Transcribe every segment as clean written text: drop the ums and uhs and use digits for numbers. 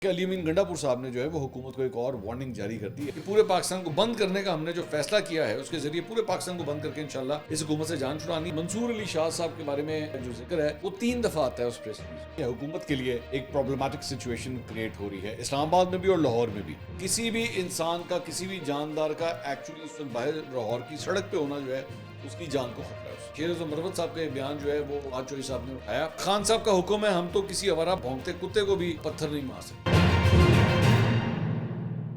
کہ علی امین گنڈاپور صاحب نے جو ہے وہ حکومت کو ایک اور وارننگ جاری کر دی ہے کہ پورے پاکستان کو بند کرنے کا ہم نے جو فیصلہ کیا ہے اس کے ذریعے پورے پاکستان کو بند کر کے انشاءاللہ اس حکومت سے جان چھڑانی. منصور علی شاہ صاحب کے بارے میں جو ذکر ہے وہ 3 دفعہ آتا ہے اس پریس ریلیز میں. حکومت کے لیے ایک پرابلمٹک سچویشن کریٹ ہو رہی ہے اسلام آباد میں بھی اور لاہور میں بھی. کسی بھی انسان کا کسی بھی جاندار کا ایکچولی اس وقت باہر لاہور کی سڑک پہ ہونا جو ہے اس کی جان کو خطرہ ہے. شیرز و مروت صاحب کا یہ بیان جو ہے وہ آج چوہی صاحب نے اٹھایا. خان صاحب کا حکم ہے ہم تو کسی آوارہ بھونکتے کتے کو بھی پتھر نہیں مار سکتے.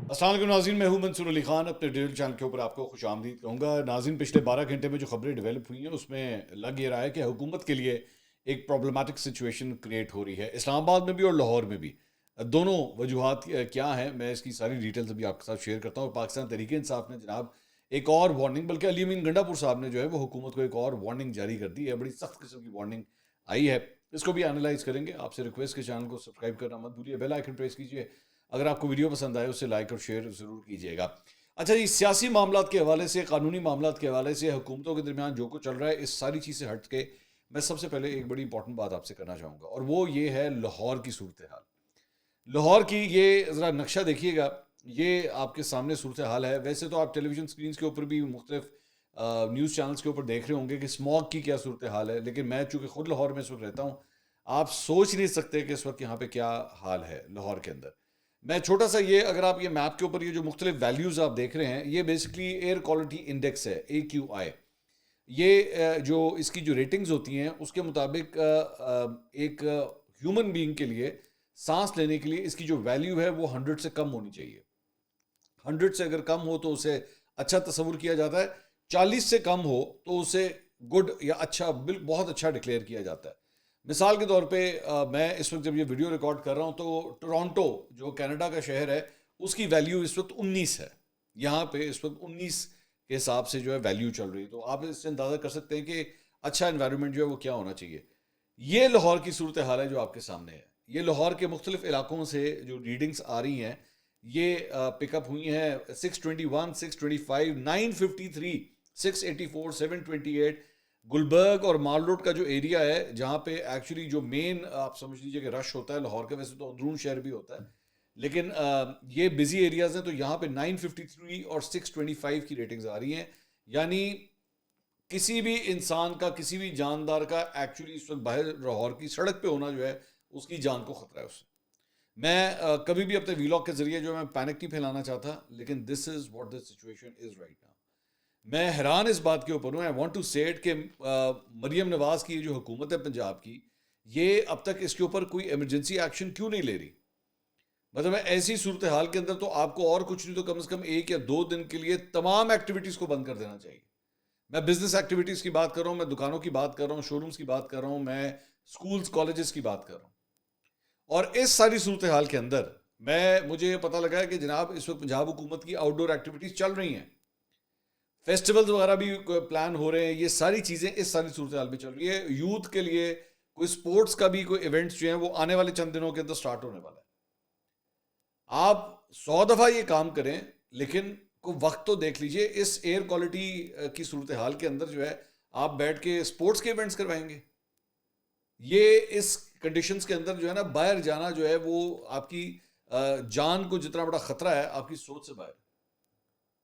السلام علیکم ناظرین، میں ہوں منصور علی خان. اپنے ڈیٹیل چینل کے اوپر آپ کو خوش آمدید کہوں گا. ناظرین، پچھلے 12 گھنٹے میں جو خبریں ڈیولپ ہوئی ہیں اس میں لگ یہ رہا ہے کہ حکومت کے لیے ایک پرابلمٹک سچویشن کریٹ ہو رہی ہے اسلام آباد میں بھی اور لاہور میں بھی. دونوں وجوہات کیا ہیں میں اس کی ساری ڈیٹیلز ابھی آپ کے ساتھ شیئر کرتا ہوں. پاکستان تحریک انصاف نے جناب ایک اور وارننگ، بلکہ علی امین گنڈاپور صاحب نے جو ہے وہ حکومت کو ایک اور وارننگ جاری کر دی ہے. بڑی سخت قسم کی وارننگ آئی ہے، اس کو بھی انالائز کریں گے. آپ سے ریکویسٹ کے چینل کو سبسکرائب کرنا مت بھولیے، بیل آئیکن پریس کیجیے. اگر آپ کو ویڈیو پسند آئے اسے لائک اور شیئر ضرور کیجیے گا. اچھا جی، سیاسی معاملات کے حوالے سے، قانونی معاملات کے حوالے سے، حکومتوں کے درمیان جو کچھ چل رہا ہے اس ساری چیز سے ہٹ کے میں سب سے پہلے ایک بڑی امپورٹنٹ بات آپ سے کرنا چاہوں گا، اور وہ یہ ہے لاہور کی صورتحال. لاہور کی یہ ذرا نقشہ دیکھیے گا، یہ آپ کے سامنے صورتحال ہے. ویسے تو آپ ٹیلی ویژن اسکرینس کے اوپر بھی مختلف نیوز چینلز کے اوپر دیکھ رہے ہوں گے کہ اسموگ کی کیا صورتحال ہے، لیکن میں چونکہ خود لاہور میں اس وقت رہتا ہوں، آپ سوچ نہیں سکتے کہ اس وقت یہاں پہ کیا حال ہے لاہور کے اندر. میں چھوٹا سا یہ، اگر آپ یہ میپ کے اوپر یہ جو مختلف ویلیوز آپ دیکھ رہے ہیں، یہ بیسکلی ایئر کوالٹی انڈیکس ہے، AQI. یہ جو اس کی جو ریٹنگز ہوتی ہیں اس کے مطابق ایک ہیومن بینگ کے لیے سانس لینے کے لیے اس کی جو ویلیو ہے وہ 100 سے کم ہونی چاہیے. 100 سے اگر کم ہو تو اسے اچھا تصور کیا جاتا ہے، 40 سے کم ہو تو اسے گڈ یا اچھا، بہت اچھا ڈکلیئر کیا جاتا ہے. مثال کے طور پہ میں اس وقت جب یہ ویڈیو ریکارڈ کر رہا ہوں تو ٹورانٹو جو کینیڈا کا شہر ہے اس کی ویلیو اس وقت 19 ہے. یہاں پہ اس وقت 19 کے حساب سے جو ہے ویلیو چل رہی ہے، تو آپ اس سے اندازہ کر سکتے ہیں کہ اچھا انوائرمنٹ جو ہے وہ کیا ہونا چاہیے. یہ لاہور کی صورتحال ہے جو آپ کے سامنے ہے. یہ لاہور کے مختلف علاقوں سے جو ریڈنگز آ رہی ہیں یہ پک اپ ہوئی ہیں 621 625 953 684 728. گلبرگ اور مال روڈ کا جو ایریا ہے جہاں پہ ایکچولی جو مین آپ سمجھ لیجیے کہ رش ہوتا ہے لاہور کے، ویسے تو اندرون شہر بھی ہوتا ہے لیکن یہ بزی ایریاز ہیں، تو یہاں پہ 953 اور 625 کی ریٹنگز آ رہی ہیں. یعنی کسی بھی انسان کا کسی بھی جاندار کا ایکچولی اس وقت باہر لاہور کی سڑک پہ ہونا جو ہے اس کی جان کو خطرہ ہے اس سے. میں کبھی بھی اپنے ویلاگ کے ذریعے جو میں پینک نہیں پھیلانا چاہتا، لیکن this is what the situation is right now. میں حیران اس بات کے اوپر ہوں. I want to say it کہ مریم نواز کی جو حکومت ہے پنجاب کی، یہ اب تک اس کے اوپر کوئی ایمرجنسی ایکشن کیوں نہیں لے رہی؟ مطلب ایسی صورتحال کے اندر تو آپ کو اور کچھ نہیں تو کم از کم 1 یا 2 دن کے لیے تمام ایکٹیویٹیز کو بند کر دینا چاہیے. میں بزنس ایکٹیویٹیز کی بات کر رہا ہوں، میں دکانوں کی بات کر رہا ہوں، شو رومز کی بات کر رہا ہوں، میں اسکولز کالجز کی بات کر رہا ہوں. اور اس ساری صورتحال کے اندر مجھے یہ پتہ لگا ہے کہ جناب اس وقت پنجاب حکومت کی آؤٹ ڈور ایکٹیویٹیز چل رہی ہیں، فیسٹیولز وغیرہ بھی پلان ہو رہے ہیں. یہ ساری چیزیں اس ساری صورتحال میں چل رہی ہے. یوتھ کے لیے کوئی سپورٹس کا بھی کوئی ایونٹس جو ہیں وہ آنے والے چند دنوں کے اندر سٹارٹ ہونے والا ہے. آپ 100 دفعہ یہ کام کریں لیکن کوئی وقت تو دیکھ لیجئے. اس ایئر کوالٹی کی صورتحال کے اندر جو ہے آپ بیٹھ کے سپورٹس کے ایونٹس کروائیں گے؟ یہ اس کنڈیشنز کے اندر جو ہے نا باہر جانا جو ہے وہ آپ کی جان کو جتنا بڑا خطرہ ہے آپ کی سوچ سے باہر،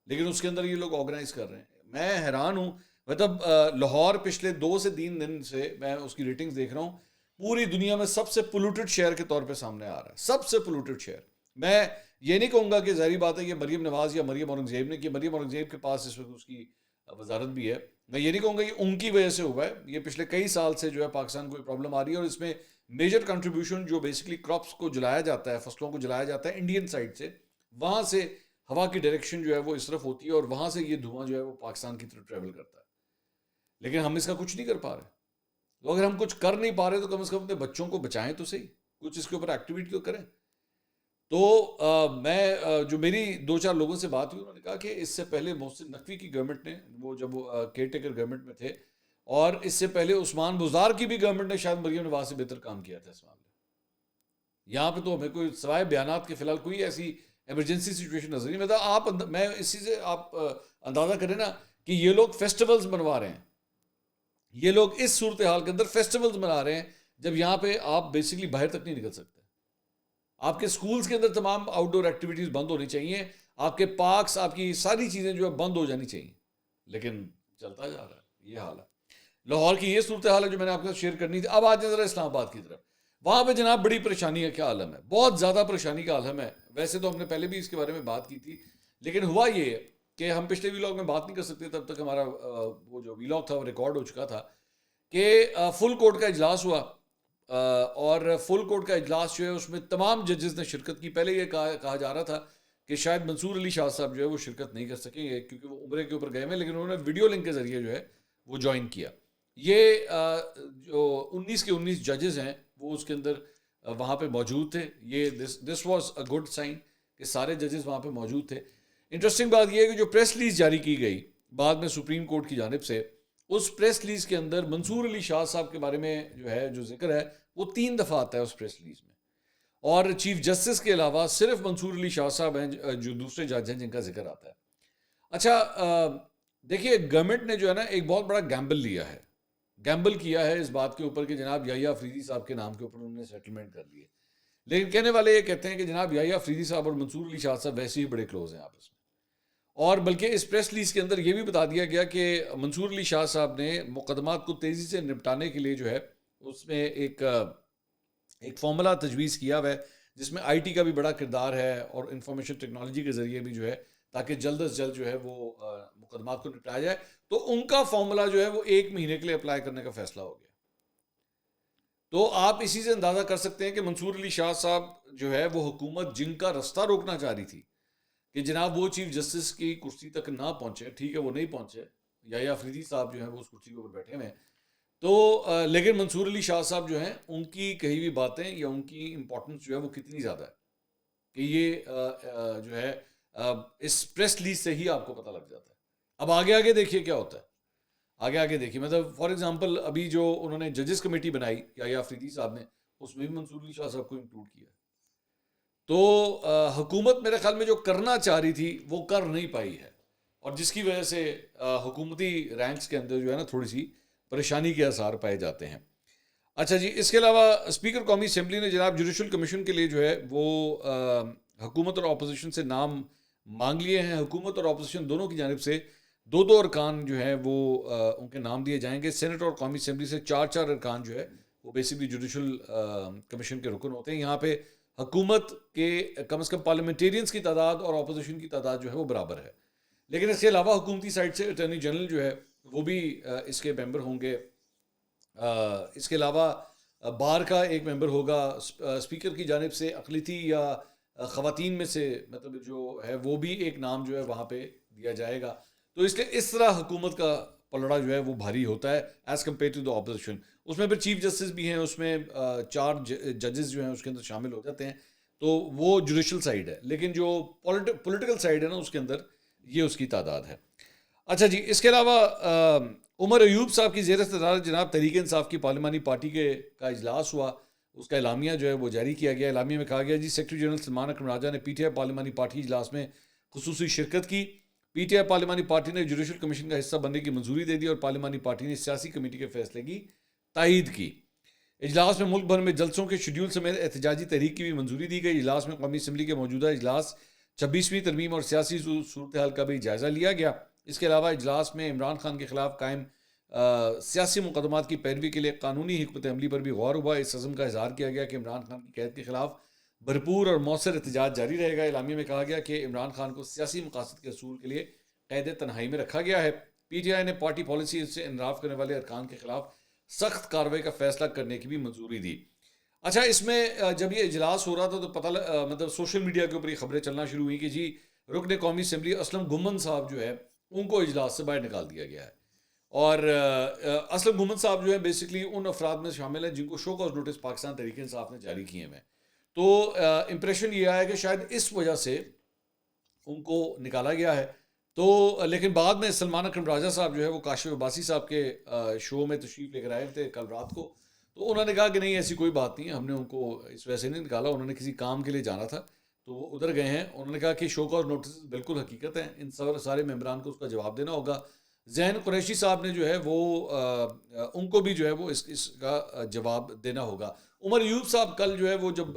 لیکن اس کے اندر یہ لوگ آرگنائز کر رہے ہیں. میں حیران ہوں. مطلب لاہور پچھلے 2 سے 3 دن سے میں اس کی ریٹنگز دیکھ رہا ہوں، پوری دنیا میں سب سے پولوٹڈ شہر کے طور پہ سامنے آ رہا ہے. سب سے پولوٹڈ شہر. میں یہ نہیں کہوں گا کہ ظاہری بات ہے یہ مریم نواز یا مریم اورنگزیب نے، کہ مریم اورنگزیب کے پاس اس وقت اس کی وزارت بھی ہے. میں یہ نہیں کہوں گا یہ ان کی وجہ سے ہوا ہے. یہ پچھلے کئی سال سے جو ہے پاکستان کو یہ پرابلم آ رہی ہے، اور اس میں میجر کنٹریبیوشن جو بیسکلی کراپس کو جلایا جاتا ہے، فصلوں کو جلایا جاتا ہے انڈین سائڈ سے، وہاں سے ہوا کی ڈائریکشن جو ہے وہ اس طرف ہوتی ہے اور وہاں سے یہ دھواں جو ہے وہ پاکستان کی طرف ٹریول کرتا ہے. لیکن ہم اس کا کچھ نہیں کر پا رہے. تو اگر ہم کچھ کر نہیں پا رہے تو کم از کم اپنے بچوں کو بچائیں تو صحیح، کچھ اس کے اوپر ایکٹیویٹی تو کریں. تو میں جو میری 2-4 لوگوں سے بات ہوئی، انہوں نے کہا کہ اس سے پہلے محسن نقوی کی گورنمنٹ نے، وہ جب وہ کیئر ٹیکر گورنمنٹ میں تھے، اور اس سے پہلے عثمان بزدار کی بھی گورنمنٹ نے شاید مریم نواز سے بہتر کام کیا تھا اس معاملے. یہاں پہ تو ہمیں کوئی سوائے بیانات کے فی الحال کوئی ایسی ایمرجنسی سچویشن نظر نہیں. مطلب میں اسی سے آپ اندازہ کریں نا کہ یہ لوگ فیسٹیولز منوا رہے ہیں، یہ لوگ اس صورتحال کے اندر فیسٹیولز منا رہے ہیں جب یہاں پہ آپ بیسکلی باہر تک نہیں نکل سکتے. آپ کے سکولز کے اندر تمام آؤٹ ڈور ایکٹیویٹیز بند ہونی چاہیے, آپ کے پارکس, آپ کی ساری چیزیں جو ہے بند ہو جانی چاہیے, لیکن چلتا جا رہا ہے, یہ حال ہے. لاہور کی یہ صورتحال ہے جو میں نے آپ کے ساتھ شیئر کرنی تھی. اب آ جائیں ذرا اسلام آباد کی طرف. وہاں پہ جناب بڑی پریشانی کا کیا عالم ہے, بہت زیادہ پریشانی کا عالم ہے. ویسے تو ہم نے پہلے بھی اس کے بارے میں بات کی تھی, لیکن ہوا یہ کہ ہم پچھلے ویلاگ میں بات نہیں کر سکتے تب تک ہمارا وہ جو ویلاگ تھا وہ ریکارڈ ہو چکا تھا کہ فل کورٹ کا اجلاس ہوا, اور فل کورٹ کا اجلاس جو ہے اس میں تمام ججز نے شرکت کی. پہلے یہ کہا جا رہا تھا کہ شاید منصور علی شاہ صاحب جو ہے وہ شرکت نہیں کر سکیں گے کیونکہ وہ عمرے کے اوپر گئے ہوئے, لیکن انہوں نے ویڈیو لنک کے ذریعے جو ہے وہ جوائن کیا. یہ جو 19 کے 19 ججز ہیں وہ اس کے اندر وہاں پہ موجود تھے. یہ this was a good sign کہ سارے ججز وہاں پہ موجود تھے. انٹرسٹنگ بات یہ ہے کہ جو پریس ریلیز جاری کی گئی بعد میں سپریم کورٹ کی جانب سے, اس پریس ریلیز کے اندر منصور علی شاہ صاحب کے بارے میں جو ہے جو ذکر ہے وہ 3 دفعہ آتا ہے اس پریس ریلیز میں, اور چیف جسٹس کے علاوہ صرف منصور علی شاہ صاحب ہیں جو دوسرے جج ہیں جن کا ذکر آتا ہے. اچھا دیکھیے, گورنمنٹ نے جو ہے نا ایک بہت بڑا گیمبل کیا ہے اس بات کے اوپر کہ جناب یحییٰ افریدی صاحب کے نام کے اوپر انہوں نے سیٹلمنٹ کر لیے. لیکن کہنے والے یہ کہتے ہیں کہ جناب یحییٰ افریدی صاحب اور منصور علی شاہ صاحب ویسے ہی بڑے کلوز ہیں آپس میں, اور بلکہ اس پریس ریلیز کے اندر یہ بھی بتا دیا گیا کہ منصور علی شاہ صاحب نے مقدمات کو تیزی سے نپٹانے کے لیے جو ہے اس میں ایک فارمولا تجویز کیا ہوا ہے جس میں آئی ٹی کا بھی بڑا کردار ہے اور انفارمیشن ٹیکنالوجی کے ذریعے بھی جو ہے تاکہ جلد از جلد جو ہے وہ مقدمات کو نپٹایا جائے. تو ان کا فارمولا جو ہے وہ 1 مہینے کے لیے اپلائی کرنے کا فیصلہ ہو گیا. تو آپ اسی سے اندازہ کر سکتے ہیں کہ منصور علی شاہ صاحب جو ہے وہ حکومت جن کا رستہ روکنا چاہ رہی تھی کہ جناب وہ چیف جسٹس کی کرسی تک نہ پہنچے, ٹھیک ہے وہ نہیں پہنچے, یحییٰ افریدی صاحب جو ہیں وہ اس کرسی کے اوپر بیٹھے ہوئے ہیں, تو لیکن منصور علی شاہ صاحب جو ہیں ان کی کہی ہوئی باتیں یا ان کی امپورٹنس جو ہے وہ کتنی زیادہ ہے کہ یہ جو ہے اس پریس ریلیز سے ہی آپ کو پتہ لگ جاتا ہے. اب آگے دیکھیے کیا ہوتا ہے, آگے دیکھیے. مطلب فار ایگزامپل ابھی جو انہوں نے ججز کمیٹی بنائی یحییٰ افریدی صاحب نے, اس میں بھی منصور علی شاہ صاحب کو انکلوڈ کیا. تو حکومت میرے خیال میں جو کرنا چاہ رہی تھی وہ کر نہیں پائی ہے, اور جس کی وجہ سے حکومتی رینکس کے اندر جو ہے نا تھوڑی سی پریشانی کے آثار پائے جاتے ہیں. اچھا جی, اس کے علاوہ اسپیکر قومی اسمبلی نے جناب جوڈیشل کمیشن کے لیے جو ہے وہ حکومت اور اپوزیشن سے نام مانگ لیے ہیں. حکومت اور اپوزیشن دونوں کی جانب سے 2 ارکان جو ہیں وہ ان کے نام دیے جائیں گے. سینٹ اور قومی اسمبلی سے 4 ارکان جو ہے وہ بیسکلی جوڈیشل کمیشن کے رکن ہوتے ہیں. یہاں پہ حکومت کے کم از کم پارلیمنٹیرینز کی تعداد اور اپوزیشن کی تعداد جو ہے وہ برابر ہے. لیکن اس کے علاوہ حکومتی سائڈ سے اٹارنی جنرل جو ہے وہ بھی اس کے ممبر ہوں گے. اس کے علاوہ بار کا ایک ممبر ہوگا. اسپیکر کی جانب سے اقلیتی یا خواتین میں سے مطلب جو ہے وہ بھی ایک نام جو ہے وہاں پہ دیا جائے گا. تو اس لیے اس طرح حکومت کا پلڑا جو ہے وہ بھاری ہوتا ہے as compare to the opposition. اس میں پھر چیف جسٹس بھی ہیں, اس میں 4 ججز جو ہیں اس کے اندر شامل ہو جاتے ہیں. تو وہ جوڈیشل سائڈ ہے, لیکن جو پولیٹیکل سائڈ ہے نا اس کے اندر یہ اس کی تعداد ہے. اچھا جی, اس کے علاوہ عمر ایوب صاحب کی زیر صدارت جناب تحریک انصاف کی پارلیمانی پارٹی کا اجلاس ہوا. اس کا اعلامیہ جو ہے وہ جاری کیا گیا. اعلامیہ میں کہا گیا جی سیکرٹری جنرل سلمان اکرم راجہ نے پی ٹی آئی پارلیمانی پارٹی اجلاس میں خصوصی شرکت کی. پی ٹی آئی پارلیمانی پارٹی نے جوڈیشل کمیشن کا حصہ بننے کی منظوری دے دی اور پارلیمانی پارٹی نے سیاسی کمیٹی کے فیصلے کی تائید کی. اجلاس میں ملک بھر میں جلسوں کے شیڈول سمیت احتجاجی تحریک کی بھی منظوری دی گئی. اجلاس میں قومی اسمبلی کے موجودہ اجلاس 26ویں ترمیم اور سیاسی صورتحال کا بھی جائزہ لیا گیا. اس کے علاوہ اجلاس میں عمران خان کے خلاف قائم سیاسی مقدمات کی پیروی کے لیے قانونی حکمت عملی پر بھی غور ہوا. اس عزم کا اظہار کیا گیا کہ عمران خان کی قید کے خلاف بھرپور اور مؤثر احتجاج جاری رہے گا. اعلامیہ میں کہا گیا کہ عمران خان کو سیاسی مقاصد کے حصول کے لیے قید تنہائی میں رکھا گیا ہے. پی ٹی آئی نے پارٹی پالیسی سے انحراف کرنے والے ارکان کے خلاف سخت کارروائی کا فیصلہ کرنے کی بھی منظوری دی. اچھا, اس میں جب یہ اجلاس ہو رہا تھا تو پتہ مطلب سوشل میڈیا کے اوپر یہ خبریں چلنا شروع ہوئی کہ جی رکن قومی اسمبلی اسلم گھمن صاحب جو ہے ان کو اجلاس سے باہر نکال دیا گیا ہے. اور اسلم گھمن صاحب جو ہے بیسکلی ان افراد میں شامل ہیں جن کو show cause notice Pakistan Tehreek Insaf نے جاری کیے ہیں. تو امپریشن یہ آیا کہ شاید اس وجہ سے ان کو نکالا گیا ہے. تو لیکن بعد میں سلمان اکرم راجہ صاحب جو ہے وہ کاشف عباسی صاحب کے شو میں تشریف لے کر آئے تھے کل رات کو. تو انہوں نے کہا کہ نہیں ایسی کوئی بات نہیں ہے, ہم نے ان کو اس وجہ سے نہیں نکالا, انہوں نے کسی کام کے لیے جانا تھا تو وہ ادھر گئے ہیں. انہوں نے کہا کہ شو کاز نوٹس بالکل حقیقت ہیں, ان سارے ممبران کو اس کا جواب دینا ہوگا. ذہن قریشی صاحب نے جو ہے وہ ان کو بھی جو ہے وہ اس کا جواب دینا ہوگا. عمر ایوب صاحب کل جو ہے وہ جب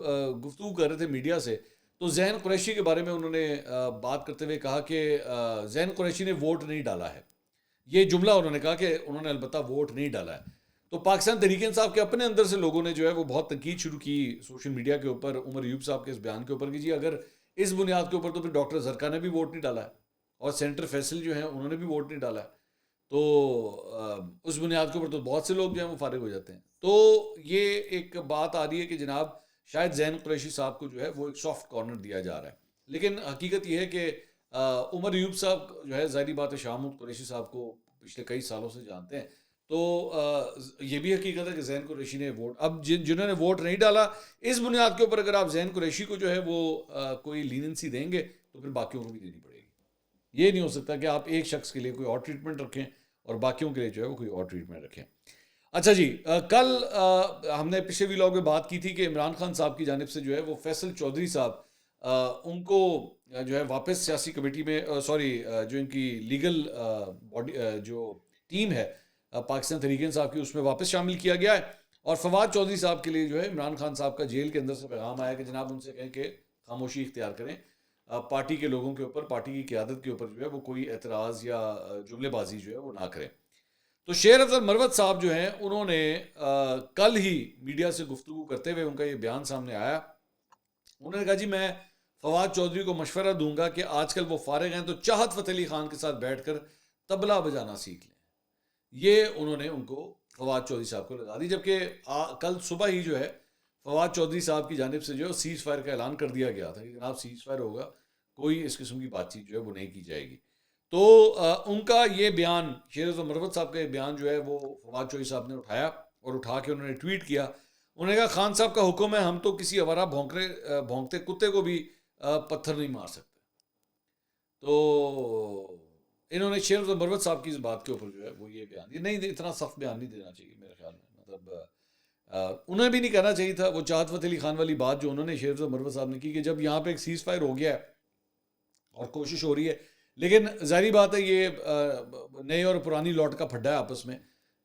گفتگو کر رہے تھے میڈیا سے تو ذہین قریشی کے بارے میں انہوں نے بات کرتے ہوئے کہا کہ ذہین قریشی نے ووٹ نہیں ڈالا ہے. یہ جملہ انہوں نے کہا کہ انہوں نے البتہ ووٹ نہیں ڈالا ہے. تو پاکستان تحریک انصاف کے اپنے اندر سے لوگوں نے جو ہے وہ بہت تنقید شروع کی سوشل میڈیا کے اوپر عمر ایوب صاحب کے اس بیان کے اوپر کہ جی اگر اس بنیاد کے اوپر تو پھر ڈاکٹر زرکا نے بھی ووٹ نہیں ڈالا ہے اور سینیٹر فیصل جو ہیں انہوں نے بھی ووٹ نہیں ڈالا ہے, تو اس بنیاد کے اوپر تو بہت سے لوگ جو ہیں وہ فارغ ہو جاتے ہیں. تو یہ ایک بات آ رہی ہے کہ جناب شاید ذہین قریشی صاحب کو جو ہے وہ ایک سافٹ کارنر دیا جا رہا ہے, لیکن حقیقت یہ ہے کہ عمر ایوب صاحب جو ہے ظاہری بات ہے شاہ محمود قریشی صاحب کو پچھلے کئی سالوں سے جانتے ہیں, تو یہ بھی حقیقت ہے کہ ذہین قریشی نے ووٹ, اب جنہوں نے ووٹ نہیں ڈالا اس بنیاد کے اوپر اگر آپ ذہین قریشی کو جو ہے وہ کوئی لیننسی دیں گے تو پھر باقیوں کو بھی دینی پڑے گی. یہ نہیں ہو سکتا کہ آپ ایک شخص کے لیے کوئی اور ٹریٹمنٹ رکھیں اور باقیوں کے لیے جو ہے وہ کوئی اور ٹریٹمنٹ رکھیں. اچھا جی, کل ہم نے پچھلے ویلاگ میں بات کی تھی کہ عمران خان صاحب کی جانب سے جو ہے وہ فیصل چودھری صاحب ان کو جو ہے واپس سیاسی کمیٹی میں جو ان کی لیگل باڈی جو ٹیم ہے پاکستان تحریک انصاف کی اس میں واپس شامل کیا گیا ہے, اور فواد چودھری صاحب کے لیے جو ہے عمران خان صاحب کا جیل کے اندر سے پیغام آیا کہ جناب ان سے کہیں کہ خاموشی اختیار کریں, پارٹی کے لوگوں کے اوپر, پارٹی کی قیادت کے اوپر جو ہے وہ کوئی اعتراض یا جملے بازی جو ہے وہ نہ کریں. تو شیر افضل مروت صاحب جو ہیں انہوں نے کل ہی میڈیا سے گفتگو کرتے ہوئے ان کا یہ بیان سامنے آیا. انہوں نے کہا جی میں فواد چودھری کو مشورہ دوں گا کہ آج کل وہ فارغ ہیں تو چاہت فتح علی خان کے ساتھ بیٹھ کر طبلہ بجانا سیکھ لیں. یہ انہوں نے ان کو فواد چودھری صاحب کو لگا دی, جبکہ کل صبح ہی جو ہے فواد چودھری صاحب کی جانب سے جو سیز فائر کا اعلان کر دیا گیا تھا کہ جناب سیز فائر ہوگا, کوئی اس قسم کی بات چیت جو ہے وہ نہیں کی جائے گی. تو ان کا یہ بیان, شیر افضل مروت صاحب کا یہ بیان جو ہے وہ فواد چودھری صاحب نے اٹھایا اور اٹھا کے انہوں نے ٹویٹ کیا. انہوں نے کہا خان صاحب کا حکم ہے, ہم تو کسی آوارہ بھونکتے کتے کو بھی پتھر نہیں مار سکتے. تو انہوں نے شیر افضل مروت صاحب کی اس بات کے اوپر جو ہے وہ یہ بیان دیا. نہیں, اتنا سخت بیان نہیں دینا چاہیے میرے خیال میں, مطلب انہیں بھی نہیں کہنا چاہیے تھا. وہ چاہت فتح علی خان والی بات جو انہوں نے شیر افضل مروت صاحب نے کی کہ جب یہاں پہ ایک سیز فائر ہو گیا ہے اور کوشش ہو رہی ہے, لیکن ظاہری بات ہے یہ نئے اور پرانی لوٹ کا پھڈا ہے آپس میں,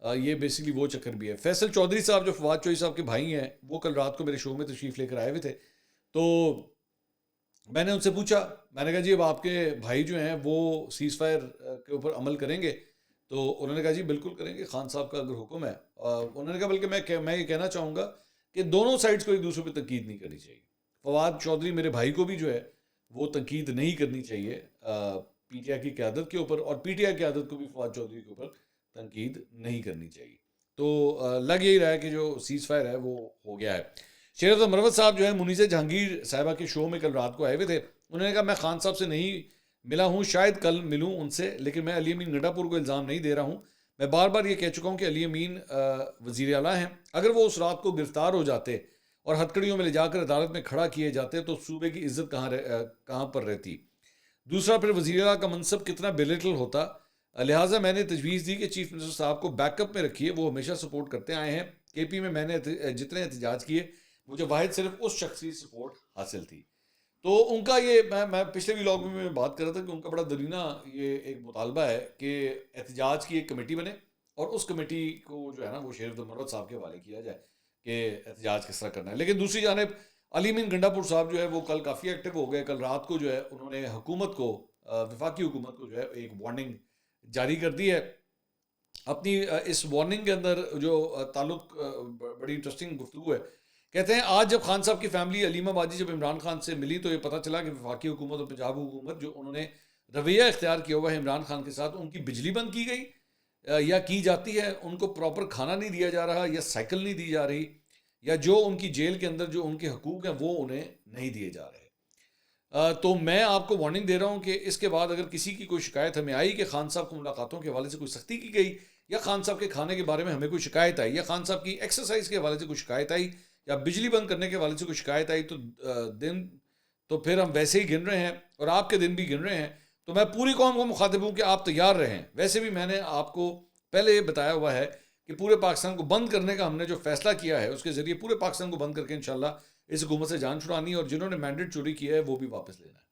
یہ بیسکلی وہ چکر بھی ہے. فیصل چودھری صاحب جو فواد چودھری صاحب کے بھائی ہیں وہ کل رات کو میرے شو میں تشریف لے کر آئے ہوئے تھے. تو میں نے ان سے پوچھا, میں نے کہا جی اب آپ کے بھائی جو ہیں وہ سیز فائر کے اوپر عمل کریں گے؟ تو انہوں نے کہا جی بالکل کریں گے, خان صاحب کا اگر حکم ہے. انہوں نے کہا بلکہ میں یہ کہنا چاہوں گا کہ دونوں سائڈز کو ایک دوسرے پہ تنقید نہیں کرنی چاہیے. فواد چودھری میرے بھائی کو بھی جو ہے وہ تنقید نہیں کرنی چاہیے پی ٹی آئی کی قیادت کے اوپر, اور پی ٹی آئی کی قیادت کو بھی فواد چودھری کے اوپر تنقید نہیں کرنی چاہیے. تو لگ یہی رہا ہے کہ جو سیز فائر ہے وہ ہو گیا ہے. شیر افضل مروت صاحب جو ہے منیزہ جہانگیر صاحبہ کے شو میں کل رات کو آئے ہوئے تھے. انہوں نے کہا میں خان صاحب سے نہیں ملا ہوں, شاید کل ملوں ان سے, لیکن میں علی امین گنڈا پور کو الزام نہیں دے رہا ہوں. میں بار بار یہ کہہ چکا ہوں کہ علی امین وزیر اعلیٰ ہیں, اگر وہ اس رات کو گرفتار ہو جاتے اور ہتھکڑیوں میں لے جا کر عدالت میں کھڑا کیے جاتے تو صوبے کی عزت کہاں پر رہتی. دوسرا پھر وزیر اعلیٰ کا منصب کتنا بلیٹل ہوتا. لہٰذا میں نے تجویز دی کہ چیف منسٹر صاحب کو بیک اپ میں رکھیے, وہ ہمیشہ سپورٹ کرتے آئے ہیں. کے پی میں نے جتنے احتجاج کیے مجھے واحد صرف اس شخص کی سپورٹ حاصل تھی. تو ان کا یہ میں پچھلے ویلاگ میں بات کر رہا تھا کہ ان کا بڑا درینہ یہ ایک مطالبہ ہے کہ احتجاج کی ایک کمیٹی بنے اور اس کمیٹی کو جو ہے نا وہ شیر افضل مروت صاحب کے حوالے کیا جائے کہ احتجاج کس طرح کرنا ہے. لیکن دوسری جانب علی امین گنڈا پور صاحب جو ہے وہ کل کافی ایکٹیو ہو گئے. کل رات کو جو ہے انہوں نے حکومت کو, وفاقی حکومت کو جو ہے ایک وارننگ جاری کر دی ہے. اپنی اس وارننگ کے اندر جو تعلق بڑی انٹرسٹنگ گفتگو ہے. کہتے ہیں آج جب خان صاحب کی فیملی علیمہ باجی جب عمران خان سے ملی تو یہ پتہ چلا کہ وفاقی حکومت اور پنجاب حکومت جو انہوں نے رویہ اختیار کیا ہوا ہے عمران خان کے ساتھ, ان کی بجلی بند کی گئی یا کی جاتی ہے, ان کو پراپر کھانا نہیں دیا جا رہا یا سائیکل نہیں دی جا رہی, یا جو ان کی جیل کے اندر جو ان کے حقوق ہیں وہ انہیں نہیں دیے جا رہے. تو میں آپ کو وارننگ دے رہا ہوں کہ اس کے بعد اگر کسی کی کوئی شکایت ہمیں آئی کہ خان صاحب کو ملاقاتوں کے حوالے سے کوئی سختی کی گئی, یا خان صاحب کے کھانے کے بارے میں ہمیں کوئی شکایت آئی, یا خان صاحب کی ایکسرسائز کے حوالے سے کوئی شکایت آئی, یا بجلی بند کرنے کے حوالے سے کوئی شکایت آئی, تو پھر ہم ویسے ہی گن رہے ہیں اور آپ کے دن بھی گن رہے ہیں. تو میں پوری قوم کو مخاطب ہوں کہ آپ تیار رہیں. ویسے بھی میں نے آپ کو پہلے یہ بتایا ہوا ہے کہ پورے پاکستان کو بند کرنے کا ہم نے جو فیصلہ کیا ہے اس کے ذریعے پورے پاکستان کو بند کر کے انشاءاللہ اس حکومت سے جان چھڑانی ہے, اور جنہوں نے مینڈیٹ چوری کیا ہے وہ بھی واپس لینا ہے.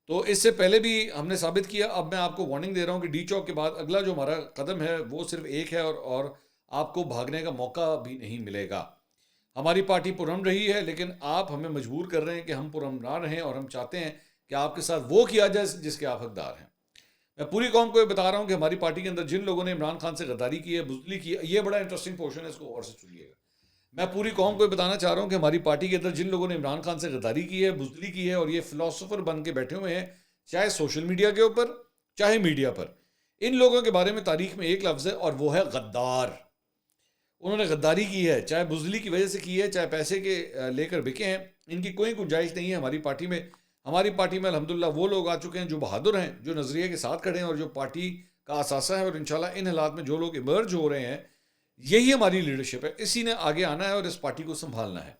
تو اس سے پہلے بھی ہم نے ثابت کیا. اب میں آپ کو وارننگ دے رہا ہوں کہ ڈی چوک کے بعد اگلا جو ہمارا قدم ہے وہ صرف ایک ہے, اور آپ کو بھاگنے کا موقع بھی نہیں ملے گا. ہماری پارٹی پرامن رہی ہے، لیکن آپ ہمیں مجبور کر رہے ہیں کہ ہم پرامن نہ رہیں، اور ہم چاہتے ہیں کہ آپ کے ساتھ وہ کیا جائے جس کے آپ حقدار ہیں۔ میں پوری قوم کو یہ بتا رہا ہوں کہ ہماری پارٹی کے اندر جن لوگوں نے عمران خان سے غداری کی ہے، بزدلی کی ہے، یہ بڑا انٹرسٹنگ پورشن ہے، اس کو غور سے سنیے گا۔ میں پوری قوم کو یہ بتانا چاہ رہا ہوں کہ ہماری پارٹی کے اندر جن لوگوں نے عمران خان سے غداری کی ہے، بزدلی کی ہے، اور یہ فلاسفر بن کے بیٹھے ہوئے ہیں، چاہے سوشل میڈیا کے اوپر چاہے میڈیا پر، ان لوگوں کے بارے میں تاریخ میں ایک لفظ ہے، اور وہ ہے غدار۔ انہوں نے غداری کی ہے، چاہے بزدلی کی وجہ سے کی ہے، چاہے پیسے کے لے کر بکے ہیں، ان کی کوئی گنجائش نہیں ہے ہماری پارٹی میں۔ ہماری پارٹی میں الحمدللہ وہ لوگ آ چکے ہیں جو بہادر ہیں، جو نظریے کے ساتھ کھڑے ہیں، اور جو پارٹی کا اثاثہ ہے، اور انشاءاللہ ان حالات میں جو لوگ ایمرج ہو رہے ہیں، یہی ہماری لیڈرشپ ہے، اسی نے آگے آنا ہے اور اس پارٹی کو سنبھالنا ہے۔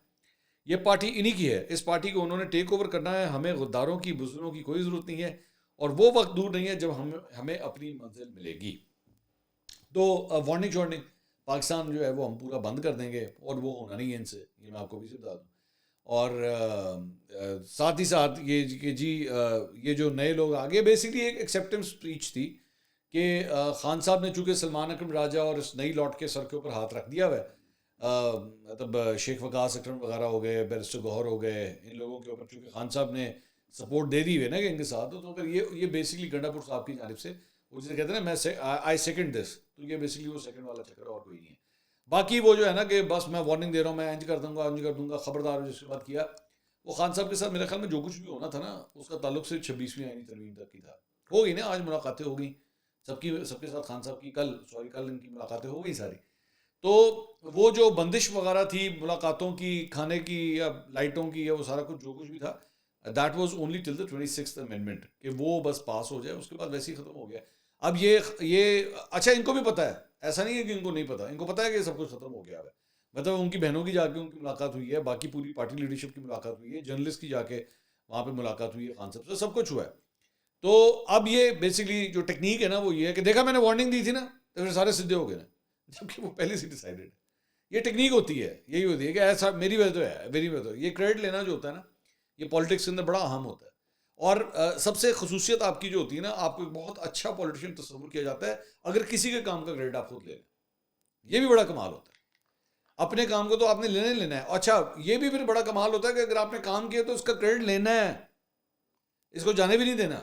یہ پارٹی انہی کی ہے، اس پارٹی کو انہوں نے ٹیک اوور کرنا ہے۔ ہمیں غداروں کی، بزدلوں کی کوئی ضرورت نہیں ہے، اور وہ وقت دور نہیں ہے جب ہمیں اپنی منزل ملے گی۔ تو وارننگ پاکستان جو ہے وہ ہم پورا بند کر دیں گے، اور وہ ہونا نہیں ہے ان سے، یہ میں آپ کو بھی بتا دوں۔ اور ساتھ ہی ساتھ یہ کہ جی یہ جو نئے لوگ آگے، بیسکلی ایک ایکسیپٹنس اسپیچ تھی کہ خان صاحب نے چونکہ سلمان اکرم راجہ اور اس نئی لاٹ کے سر کے اوپر ہاتھ رکھ دیا ہوا ہے، مطلب شیخ وقاص اکرم وغیرہ ہو گئے، بیرسٹر گوہر ہو گئے، ان لوگوں کے اوپر چونکہ خان صاحب نے سپورٹ دے دی ہوئی ہے نا کہ ان کے ساتھ، تو پھر یہ بیسکلی گنڈا پور صاحب کی جانب سے وہ جسے کہتے ہیں نا میں آئی سیکنڈ دس، تو یہ بیسکلی وہ سیکنڈ والا چکر اور کوئی نہیں ہے۔ باقی وہ جو ہے نا کہ بس میں وارننگ دے رہا ہوں، میں انج کر دوں گا، خبردار ہو جس کے بعد کیا، وہ خان صاحب کے ساتھ میرے خیال میں جو کچھ بھی ہونا تھا نا، اس کا تعلق صرف 26ویں آئینی ترمیم تک کی تھا۔ ہو گئی نا، آج ملاقاتیں ہو گئیں سب کے ساتھ، خان صاحب کی کل ان کی ملاقاتیں ہو گئی ساری۔ تو وہ جو بندش وغیرہ تھی ملاقاتوں کی، کھانے کی یا لائٹوں کی یا وہ سارا کچھ جو کچھ بھی تھا، that was only till the 26th amendment, کہ وہ بس پاس ہو جائے، اس کے بعد ویسے ہی ختم ہو گیا۔ اب یہ اچھا، ان کو بھی پتہ ہے، ایسا نہیں ہے کہ ان کو نہیں پتہ، ان کو پتہ ہے کہ سب کچھ ختم ہو گیا ہے۔ مطلب ان کی بہنوں کی جا کے ان کی ملاقات ہوئی ہے، باقی پوری پارٹی لیڈرشپ کی ملاقات ہوئی ہے، جرنلسٹ کی جا کے وہاں پہ ملاقات ہوئی ہے خان صاحب سے، سب کچھ ہوا ہے۔ تو اب یہ بیسکلی جو ٹیکنیک ہے نا وہ یہ ہے کہ دیکھا میں نے وارننگ دی تھی نا، تو پھر سارے سدھے ہو گئے نا، جبکہ وہ پہلے سے ڈیسائیڈڈ ہے۔ یہ ٹیکنیک ہوتی ہے، یہی ہوتی ہے کہ ایسا میری وجہ تو ہے، میری وجہ تو، یہ کریڈٹ لینا جو ہوتا ہے نا، یہ پالیٹکس کے اندر بڑا اہم ہوتا ہے۔ اور سب سے خصوصیت آپ کی جو ہوتی ہے نا، آپ کو ایک بہت اچھا پولیٹیشین تصور کیا جاتا ہے اگر کسی کے کام کا کریڈٹ آپ خود لے لیں، یہ بھی بڑا کمال ہوتا ہے۔ اپنے کام کو تو آپ نے لینا ہے، اچھا یہ بھی پھر بڑا کمال ہوتا ہے کہ اگر آپ نے کام کیا تو اس کا کریڈٹ لینا ہے، اس کو جانے بھی نہیں دینا،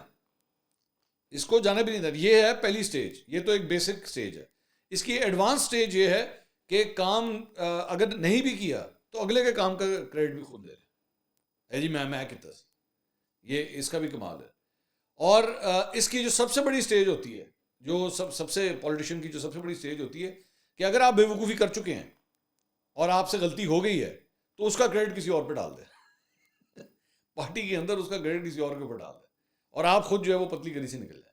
اس کو جانے بھی نہیں دینا۔ یہ ہے پہلی سٹیج، یہ تو ایک بیسک سٹیج ہے۔ اس کی ایڈوانس سٹیج یہ ہے کہ کام اگر نہیں بھی کیا تو اگلے کے کام کا کریڈٹ بھی خود لے لیں، جی میں کتنا سی، یہ اس کا بھی کمال ہے۔ اور اس کی جو سب سے بڑی سٹیج ہوتی ہے، جو سب سے پولیٹیشین کی جو سب سے بڑی سٹیج ہوتی ہے کہ اگر آپ بے وقوفی کر چکے ہیں اور آپ سے غلطی ہو گئی ہے تو اس کا کریڈٹ کسی اور پہ ڈال دیں، پارٹی کے اندر اس کا کریڈٹ کسی اور کے اوپر ڈال دیں، اور آپ خود جو ہے وہ پتلی گلی سے نکل جائیں۔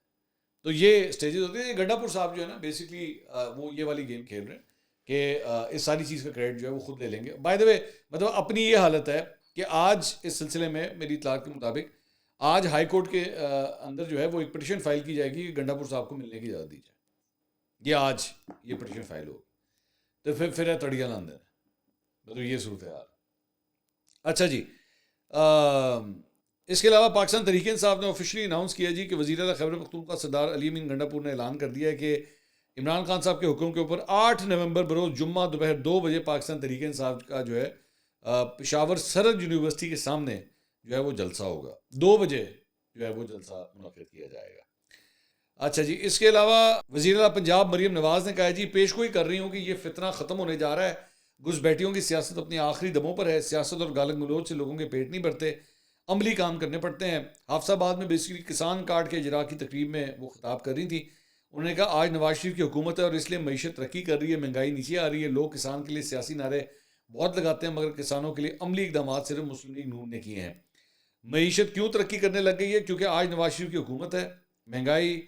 تو یہ سٹیجز ہوتی ہیں۔ یہ گنڈا پور صاحب جو ہے نا بیسکلی وہ یہ والی گیم کھیل رہے ہیں کہ اس ساری چیز کا کریڈٹ جو ہے وہ خود لے لیں گے۔ بائی دا وے مطلب اپنی یہ حالت ہے کہ آج اس سلسلے میں میری اطلاعات کے مطابق آج ہائی کورٹ کے اندر جو ہے وہ ایک پٹیشن فائل کی جائے گی کہ گنڈا پور صاحب کو ملنے کی اجازت دی جائے۔ یہ آج یہ پٹیشن فائل ہوگی، تو پھر ہے تڑیا لاندے، تو یہ صورت حال۔ اچھا جی، اس کے علاوہ پاکستان تحریک انصاف نے آفیشلی اناؤنس کیا جی کہ وزیر اعلیٰ خیبر پختونخوا سردار علی امین گنڈا پور نے اعلان کر دیا ہے کہ عمران خان صاحب کے حکم کے اوپر 8 نومبر بروز جمعہ دوپہر 2 بجے پاکستان تحریک انصاف کا جو ہے پشاور سرحد یونیورسٹی کے سامنے جو ہے وہ جلسہ ہوگا، 2 بجے جو ہے وہ جلسہ منعقد کیا جائے گا۔ اچھا جی، اس کے علاوہ وزیر اعلیٰ پنجاب مریم نواز نے کہا ہے جی پیش گوئی کر رہی ہوں کہ یہ فتنہ ختم ہونے جا رہا ہے، گھس بیٹیوں کی سیاست اپنی آخری دموں پر ہے، سیاست اور گالک گلوچ سے لوگوں کے پیٹ نہیں بھرتے، عملی کام کرنے پڑتے ہیں۔ حافظ آباد میں بیسکلی کسان کارڈ کے اجراء کی تقریب میں وہ خطاب کر رہی تھی، انہوں نے کہا آج نواز شریف کی حکومت ہے اور اس لیے معیشت ترقی کر رہی ہے، مہنگائی نیچے آ رہی ہے، لوگ کسان کے لیے سیاسی نعرے بہت لگاتے ہیں مگر کسانوں کے لیے عملی اقدامات صرف مسلم لیگ نون نے کیے ہیں۔ معیشت کیوں ترقی کرنے لگ گئی ہے؟ کیونکہ آج نواز شریف کی حکومت ہے، مہنگائی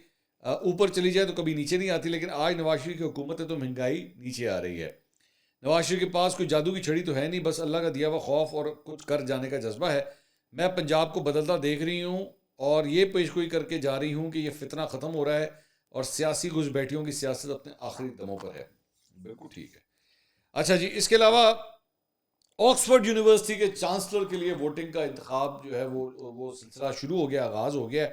اوپر چلی جائے تو کبھی نیچے نہیں آتی، لیکن آج نواز شریف کی حکومت ہے تو مہنگائی نیچے آ رہی ہے۔ نواز شریف کے پاس کوئی جادو کی چھڑی تو ہے نہیں، بس اللہ کا دیا ہوا خوف اور کچھ کر جانے کا جذبہ ہے۔ میں پنجاب کو بدلتا دیکھ رہی ہوں اور یہ پیشگوئی کر کے جا رہی ہوں کہ یہ فتنہ ختم ہو رہا ہے اور سیاسی گھس بیٹھیوں کی سیاست اپنے آخری دموں پر ہے۔ بالکل ٹھیک ہے۔ اچھا جی، اس کے علاوہ آکسفورڈ یونیورسٹی کے چانسلر کے لیے ووٹنگ کا انتخاب جو ہے وہ سلسلہ شروع ہو گیا، آغاز ہو گیا،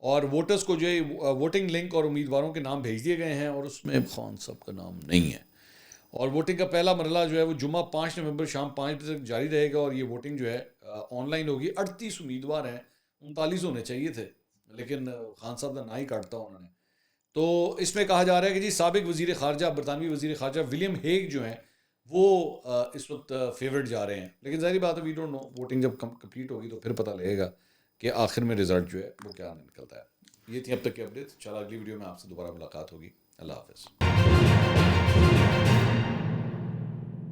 اور ووٹرز کو جو ہے ووٹنگ لنک اور امیدواروں کے نام بھیج دیے گئے ہیں، اور اس میں خان صاحب کا نام نہیں ہے، اور ووٹنگ کا پہلا مرحلہ جو ہے وہ جمعہ 5 نومبر شام 5 بجے تک جاری رہے گا، اور یہ ووٹنگ جو ہے آن لائن ہوگی. 38 امیدوار ہیں، 39 ہونے چاہیے تھے لیکن خان صاحب کا نہ ہی کاٹتا انہوں نے. تو اس میں کہا جا رہا ہے کہ جی سابق وزیر خارجہ، برطانوی وزیر خارجہ ولیم ہیگ جو ہیں وہ اس وقت فیورٹ جا رہے ہیں. لیکن ظاہری بات ہے وی ڈونٹ نو، ووٹنگ جب کمپلیٹ ہوگی تو پھر پتہ لگے گا کہ آخر میں رزلٹ جو ہے وہ کیا نکلتا ہے. یہ تھی اب تک کی اپڈیٹ. چلا اگلی ویڈیو میں آپ سے دوبارہ ملاقات ہوگی. اللہ حافظ.